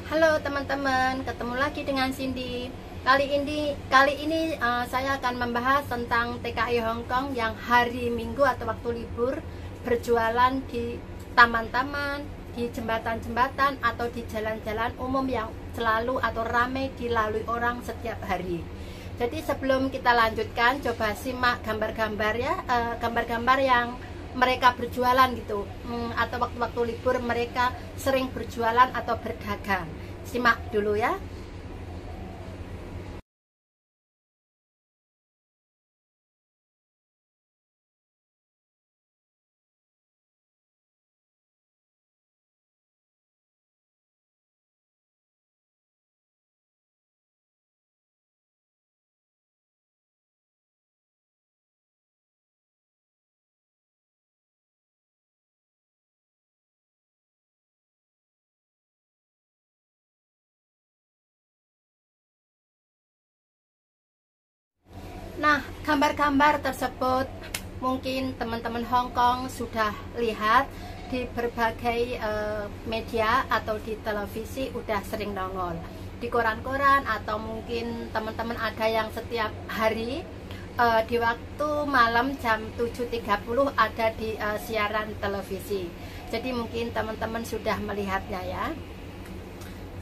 Halo teman-teman, ketemu lagi dengan Cindy. Kali ini saya akan membahas tentang TKI Hong Kong yang hari Minggu atau waktu libur berjualan di taman-taman, di jembatan-jembatan atau di jalan-jalan umum yang selalu atau ramai dilalui orang setiap hari. Jadi sebelum kita lanjutkan, coba simak gambar-gambar ya, gambar-gambar yang mereka berjualan gitu, atau waktu-waktu libur mereka sering berjualan atau berdagang. Simak dulu ya. Nah, gambar-gambar tersebut mungkin teman-teman Hong Kong sudah lihat di berbagai media atau di televisi, udah sering nongol di koran-koran, atau mungkin teman-teman ada yang setiap hari di waktu malam jam 7.30 ada di siaran televisi. Jadi mungkin teman-teman sudah melihatnya ya.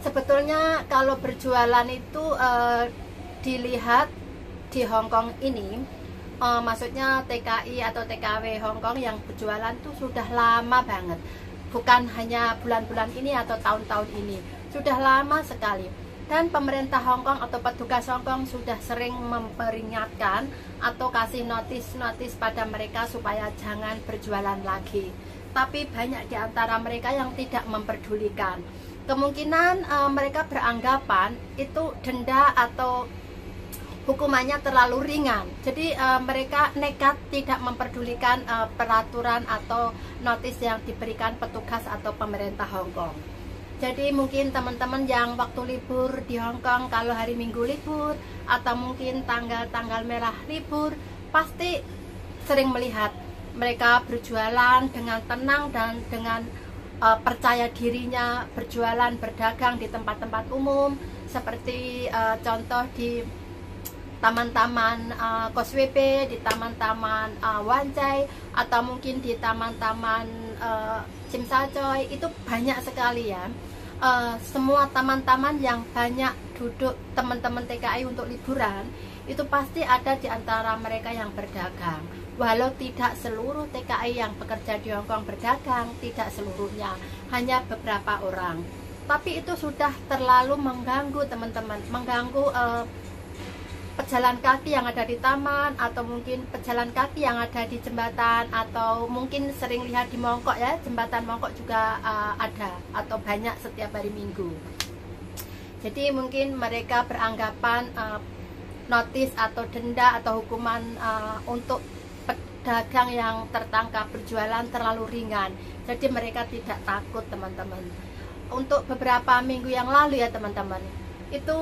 Sebetulnya kalau berjualan itu dilihat di Hong Kong ini, maksudnya TKI atau TKW Hong Kong yang berjualan tuh sudah lama banget, bukan hanya bulan-bulan ini atau tahun-tahun ini, sudah lama sekali. Dan pemerintah Hong Kong atau petugas Hong Kong sudah sering memperingatkan atau kasih notis-notis pada mereka supaya jangan berjualan lagi. Tapi banyak di antara mereka yang tidak memperdulikan. Kemungkinan mereka beranggapan itu denda atau hukumannya terlalu ringan. Jadi mereka nekat tidak memperdulikan peraturan atau notis yang diberikan petugas atau pemerintah Hong Kong. Jadi mungkin teman-teman yang waktu libur di Hong Kong, kalau hari Minggu libur atau mungkin tanggal-tanggal merah libur, pasti sering melihat mereka berjualan dengan tenang dan dengan percaya dirinya, berjualan, berdagang di tempat-tempat umum seperti contoh di taman-taman Causeway Bay, di taman-taman Wan Chai, atau mungkin di taman-taman Tsim Sha Tsui. Itu banyak sekali ya. Semua taman-taman yang banyak duduk teman-teman TKI untuk liburan, itu pasti ada di antara mereka yang berdagang. Walau tidak seluruh TKI yang bekerja di Hong Kong berdagang, tidak seluruhnya, hanya beberapa orang. Tapi itu sudah terlalu mengganggu teman-teman, mengganggu pejalan kaki yang ada di taman, atau mungkin pejalan kaki yang ada di jembatan, atau mungkin sering lihat di Mongkok ya, jembatan Mongkok juga ada atau banyak setiap hari Minggu. Jadi mungkin mereka beranggapan notis atau denda atau hukuman untuk pedagang yang tertangkap berjualan terlalu ringan. Jadi mereka tidak takut teman-teman. Untuk beberapa minggu yang lalu ya teman-teman, itu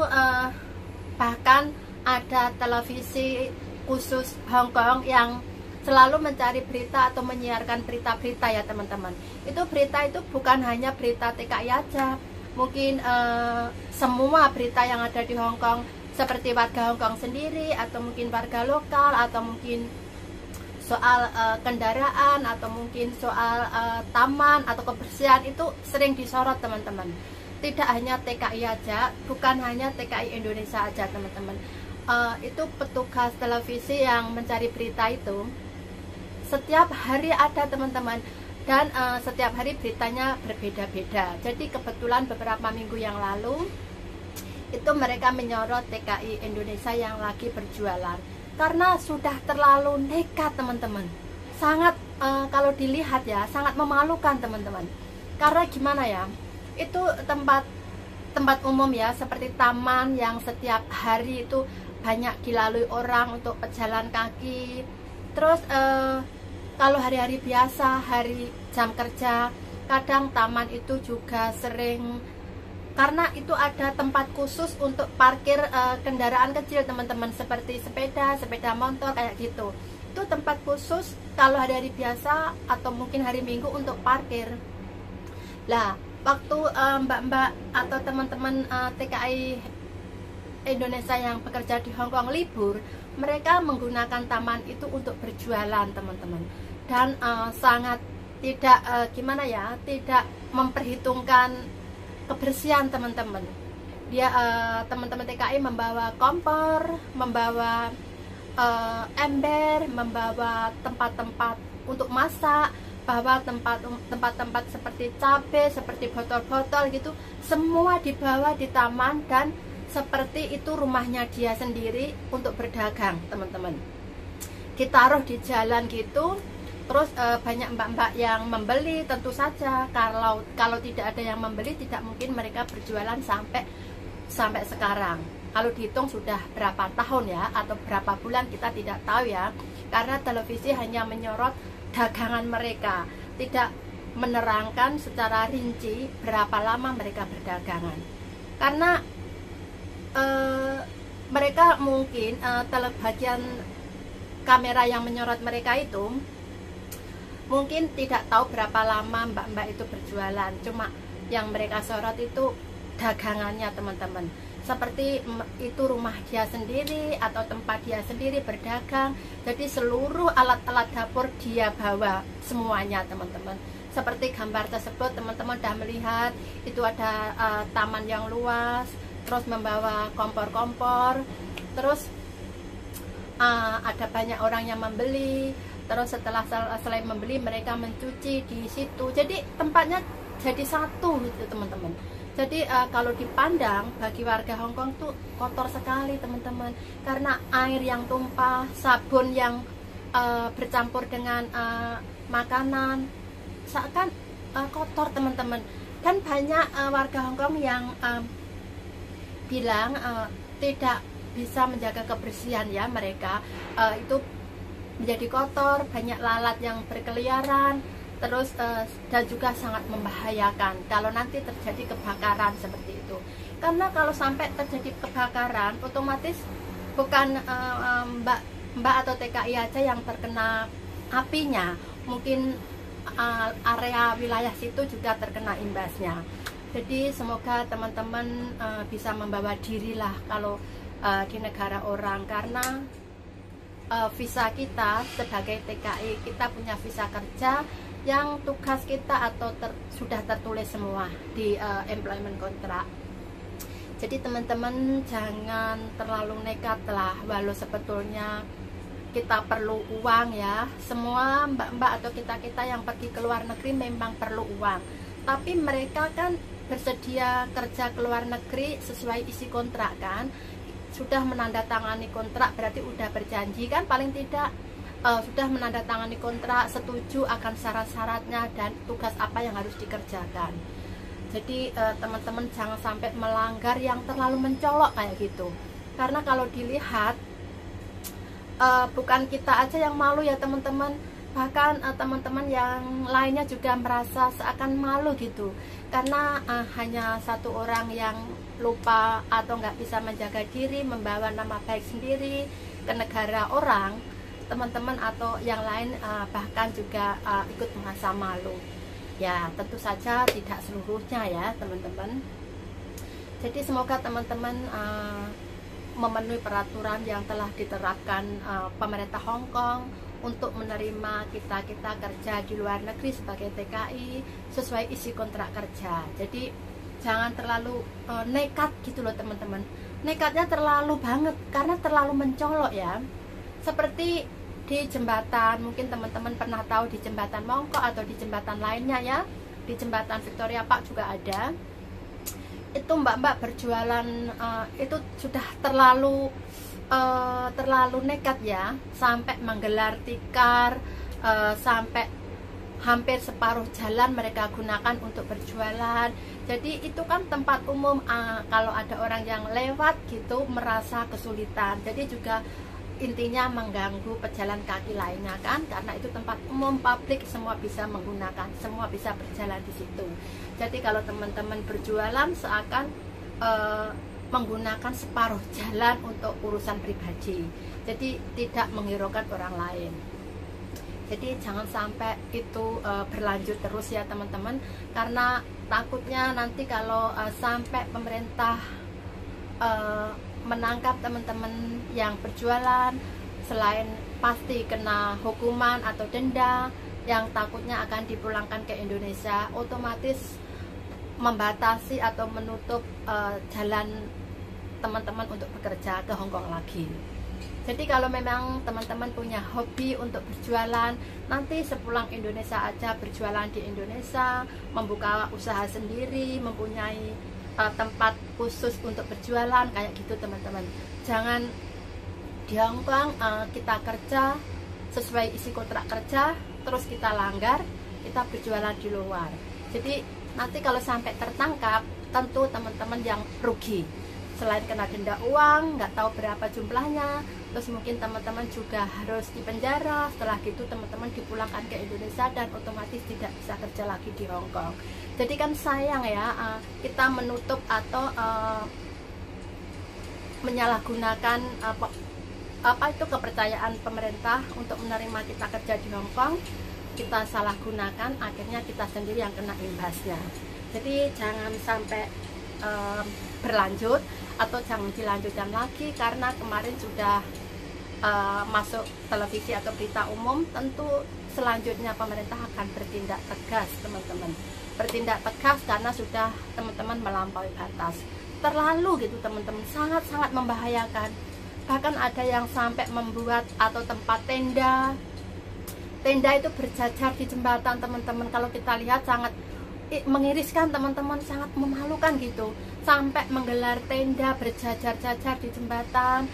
bahkan ada televisi khusus Hong Kong yang selalu mencari berita atau menyiarkan berita-berita ya teman-teman. Itu berita itu bukan hanya berita TKI aja, mungkin semua berita yang ada di Hong Kong, seperti warga Hong Kong sendiri, atau mungkin warga lokal, atau mungkin soal kendaraan, atau mungkin soal taman atau kebersihan, itu sering disorot teman-teman. Tidak hanya TKI aja, bukan hanya TKI Indonesia aja teman-teman. Itu petugas televisi yang mencari berita itu setiap hari ada teman-teman, dan setiap hari beritanya berbeda-beda. Jadi kebetulan beberapa minggu yang lalu itu mereka menyorot TKI Indonesia yang lagi berjualan karena sudah terlalu nekat teman-teman. Sangat kalau dilihat ya, sangat memalukan teman-teman. Karena gimana ya, itu tempat umum ya, seperti taman yang setiap hari itu banyak dilalui orang untuk pejalan kaki. Terus kalau hari-hari biasa, hari jam kerja, kadang taman itu juga sering, karena itu ada tempat khusus untuk parkir kendaraan kecil teman-teman, seperti sepeda motor kayak gitu. Itu tempat khusus kalau hari-hari biasa atau mungkin hari Minggu untuk parkir. Lah waktu mbak-mbak atau teman-teman TKI Indonesia yang bekerja di Hong Kong libur, mereka menggunakan taman itu untuk berjualan teman-teman, dan sangat tidak gimana ya, tidak memperhitungkan kebersihan teman-teman. Dia teman-teman TKI membawa kompor, membawa ember, membawa tempat-tempat untuk masak, bawa tempat-tempat seperti cabai, seperti botol-botol gitu, semua dibawa di taman, dan seperti itu rumahnya dia sendiri untuk berdagang teman-teman. Ditaruh di jalan gitu, terus banyak mbak-mbak yang membeli. Tentu saja kalau tidak ada yang membeli, tidak mungkin mereka berjualan sampai sekarang. Kalau dihitung sudah berapa tahun ya, atau berapa bulan kita tidak tahu ya, karena televisi hanya menyorot dagangan mereka, tidak menerangkan secara rinci berapa lama mereka berdagangan. Karena mereka mungkin bagian kamera yang menyorot mereka itu mungkin tidak tahu berapa lama mbak-mbak itu berjualan, cuma yang mereka sorot itu dagangannya teman-teman. Seperti itu rumah dia sendiri atau tempat dia sendiri berdagang, jadi seluruh alat-alat dapur dia bawa semuanya teman-teman. Seperti gambar tersebut teman-teman sudah melihat, itu ada taman yang luas, terus membawa kompor-kompor, terus ada banyak orang yang membeli, terus selain membeli mereka mencuci di situ, jadi tempatnya jadi satu gitu teman-teman. Jadi kalau dipandang bagi warga Hong Kong tuh kotor sekali teman-teman, karena air yang tumpah, sabun yang bercampur dengan makanan, seakan kotor teman-teman. Dan banyak warga Hong Kong yang bilang tidak bisa menjaga kebersihan ya mereka, itu menjadi kotor, banyak lalat yang berkeliaran, terus dan juga sangat membahayakan kalau nanti terjadi kebakaran seperti itu. Karena kalau sampai terjadi kebakaran, otomatis bukan mbak atau TKI aja yang terkena apinya, mungkin area wilayah situ juga terkena imbasnya. Jadi semoga teman-teman bisa membawa dirilah kalau di negara orang, karena visa kita sebagai TKI, kita punya visa kerja yang tugas kita atau sudah tertulis semua di employment contract. Jadi teman-teman jangan terlalu nekat lah, walau sebetulnya kita perlu uang ya. Semua mbak-mbak atau kita-kita yang pergi ke luar negeri memang perlu uang, tapi mereka kan bersedia kerja ke luar negeri sesuai isi kontrak kan, sudah menandatangani kontrak, berarti udah berjanji kan, paling tidak sudah menandatangani kontrak, setuju akan syarat-syaratnya dan tugas apa yang harus dikerjakan. Jadi teman-teman jangan sampai melanggar yang terlalu mencolok kayak gitu, karena kalau dilihat bukan kita aja yang malu ya teman-teman, bahkan teman-teman yang lainnya juga merasa seakan malu gitu, karena hanya satu orang yang lupa atau nggak bisa menjaga diri, membawa nama baik sendiri ke negara orang, teman-teman atau yang lain bahkan juga ikut merasa malu. Ya tentu saja tidak seluruhnya ya teman-teman. Jadi semoga teman-teman memenuhi peraturan yang telah diterapkan pemerintah Hong Kong untuk menerima kita kerja di luar negeri sebagai TKI sesuai isi kontrak kerja. Jadi jangan terlalu nekat gitu loh teman-teman. Nekatnya terlalu banget karena terlalu mencolok ya. Seperti di jembatan, mungkin teman-teman pernah tahu di jembatan Mongkok atau di jembatan lainnya ya, di jembatan Victoria Park juga ada. Itu mbak-mbak berjualan itu sudah terlalu nekat ya, sampai menggelar tikar, sampai hampir separuh jalan mereka gunakan untuk berjualan. Jadi itu kan tempat umum, kalau ada orang yang lewat gitu merasa kesulitan, jadi juga intinya mengganggu pejalan kaki lainnya kan, karena itu tempat umum, publik, semua bisa menggunakan, semua bisa berjalan di situ. Jadi kalau teman-teman berjualan seakan menggunakan separuh jalan untuk urusan pribadi, jadi tidak menghiraukan orang lain. Jadi jangan sampai itu berlanjut terus ya teman-teman, karena takutnya nanti kalau sampai pemerintah menangkap teman-teman yang berjualan, selain pasti kena hukuman atau denda, yang takutnya akan dipulangkan ke Indonesia, otomatis membatasi atau menutup jalan teman-teman untuk bekerja ke Hong Kong lagi. Jadi kalau memang teman-teman punya hobi untuk berjualan, nanti sepulang Indonesia aja berjualan di Indonesia, membuka usaha sendiri, mempunyai tempat khusus untuk berjualan kayak gitu teman-teman. Jangan di Hong Kong kita kerja sesuai isi kontrak kerja, terus kita langgar, kita berjualan di luar. Jadi nanti kalau sampai tertangkap, tentu teman-teman yang rugi. Selain kena denda uang, nggak tahu berapa jumlahnya, terus mungkin teman-teman juga harus dipenjara. Setelah gitu teman-teman dipulangkan ke Indonesia dan otomatis tidak bisa kerja lagi di Hong Kong. Jadi kan sayang ya, kita menutup atau menyalahgunakan apa itu kepercayaan pemerintah untuk menerima kita kerja di Hong Kong. Kita salah gunakan, akhirnya kita sendiri yang kena imbasnya. Jadi jangan sampai berlanjut atau jangan dilanjutkan lagi, karena kemarin sudah masuk televisi atau berita umum. Tentu selanjutnya pemerintah akan bertindak tegas teman-teman, bertindak tegas karena sudah teman-teman melampaui batas, terlalu gitu teman-teman, sangat-sangat membahayakan. Bahkan ada yang sampai membuat atau tempat tenda itu berjajar di jembatan teman-teman. Kalau kita lihat sangat mengiriskan teman-teman, sangat memalukan gitu, sampai menggelar tenda berjajar-jajar di jembatan.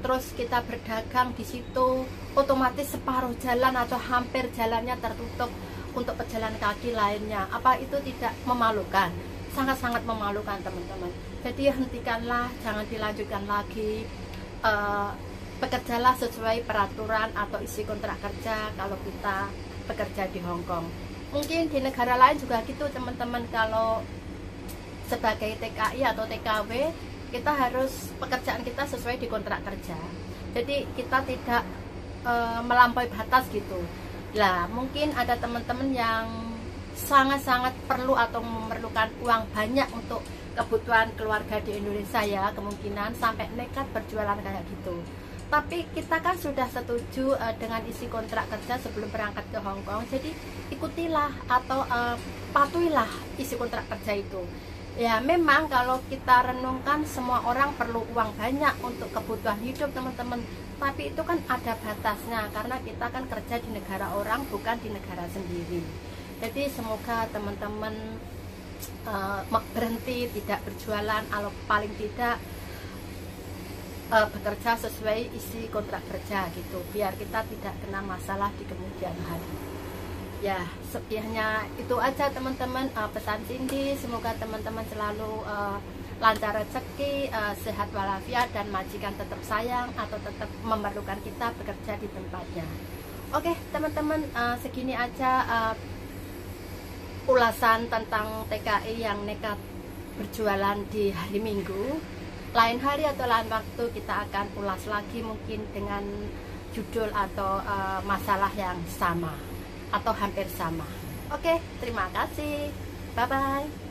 Terus kita berdagang di situ, otomatis separuh jalan atau hampir jalannya tertutup untuk pejalan kaki lainnya. Apa itu tidak memalukan? Sangat-sangat memalukan teman-teman. Jadi hentikanlah, jangan dilanjutkan lagi. Bekerjalah sesuai peraturan atau isi kontrak kerja kalau kita bekerja di Hong Kong. Mungkin di negara lain juga gitu teman-teman. Kalau sebagai TKI atau TKW, kita harus pekerjaan kita sesuai di kontrak kerja. Jadi kita tidak melampaui batas gitu. Lah mungkin ada teman-teman yang sangat-sangat perlu atau memerlukan uang banyak untuk kebutuhan keluarga di Indonesia ya, kemungkinan sampai nekat berjualan kayak gitu. Tapi kita kan sudah setuju dengan isi kontrak kerja sebelum berangkat ke Hong Kong. Jadi ikutilah atau patuhilah isi kontrak kerja itu. Ya memang kalau kita renungkan, semua orang perlu uang banyak untuk kebutuhan hidup teman-teman. Tapi itu kan ada batasnya, karena kita kan kerja di negara orang, bukan di negara sendiri. Jadi semoga teman-teman berhenti tidak berjualan, atau paling tidak bekerja sesuai isi kontrak kerja gitu, biar kita tidak kena masalah di kemudian hari. Ya sepiahnya itu aja teman-teman, pesan Cindy. Semoga teman-teman selalu lancar rezeki, sehat walafiat, dan majikan tetap sayang atau tetap memerlukan kita bekerja di tempatnya. Oke teman-teman, segini aja ulasan tentang TKI yang nekat berjualan di hari Minggu. Lain hari atau lain waktu kita akan ulas lagi, mungkin dengan judul atau masalah yang sama atau hampir sama. Oke, terima kasih. Bye-bye.